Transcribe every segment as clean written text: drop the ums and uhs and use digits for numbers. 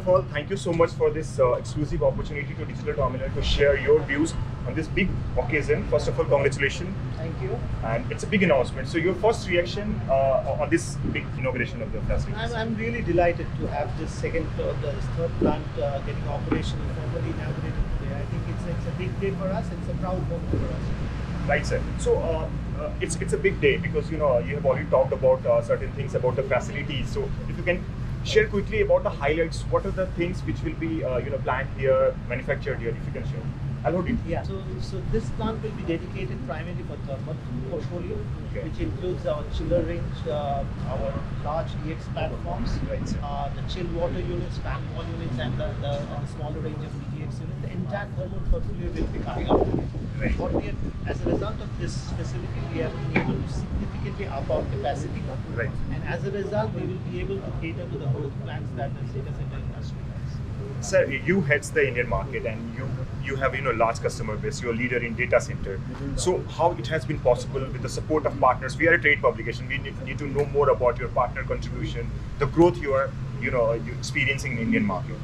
of all, thank you so much for this exclusive opportunity to Digital Terminal to share your views on this big occasion. First of all, congratulations. Thank you. And it's a big announcement. So your first reaction on this big inauguration of the facility? I'm really delighted to have this third plant getting operational, formally inaugurated today. I think it's a big day for us. It's a proud moment for us. Right, sir. So it's a big day because you have already talked about certain things about the facilities. So if you can share quickly about the highlights, what are the things which will be planned here, manufactured here, if you can share. I'll hold it. Yeah. So this plant will be dedicated primarily for thermal portfolio, Okay. which includes our chiller range, our large EX platforms, Right, sir. the chill water units, fan wall units, and the smaller range of DGX units. The entire thermal portfolio will be coming out. Right. What we have, as a result of this facility, we have been able to significantly up our capacity. Right. And as a result, we will be able to cater to the growth plans that the data center industry has. Sir, you heads the Indian market and you have large customer base. You're a leader in data center. So how it has been possible with the support of partners? We are a trade publication. We need to know more about your partner contribution, the growth you are experiencing in Indian market.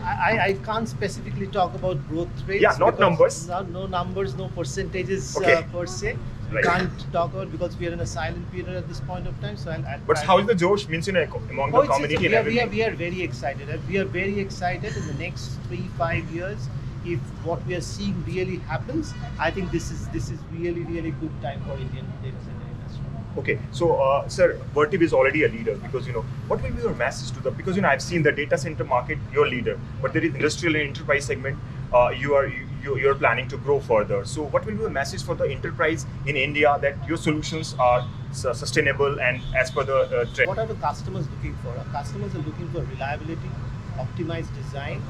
I can't specifically talk about growth rates. Yeah, not numbers. No numbers, no percentages Okay. per se. Right. Can't talk about because we are in a silent period at this point of time. So But how is the Josh means among the community and everything? We are very excited. We are very excited in the next 3-5 years. If what we are seeing really happens, I think this is really good time for Indian data center industry. Okay, so sir, Vertiv is already a leader because what will be your message to because I've seen the data center market, you're a leader, but there is industrial and enterprise segment. You're planning to grow further. So what will be your message for the enterprise in India that your solutions are sustainable and as per the trend? What are the customers looking for? Our customers are looking for reliability, optimized design,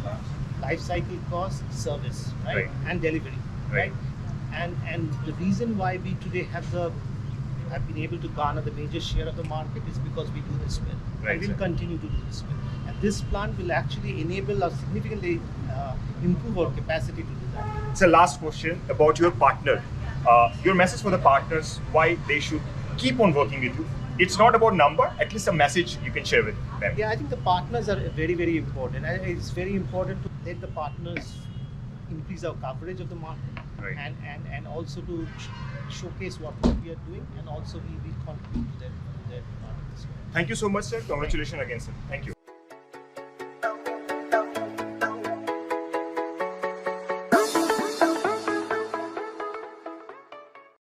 life cycle cost, service, right? And delivery, right? And the reason why we today have been able to garner the major share of the market is because we do this well. Right, and we'll sir. continue to do this well. And this plant will actually enable us significantly improve our capacity to do that. So last question about your partner. Your message for the partners, why they should keep on working with you. It's not about number, at least a message you can share with them. Yeah, I think the partners are very, very important. And it's very important to let the partners increase our coverage of the market, Right. and also to showcase what we are doing, and also we contribute to their market as well. Thank you so much, sir. Congratulations again, sir. Thank you.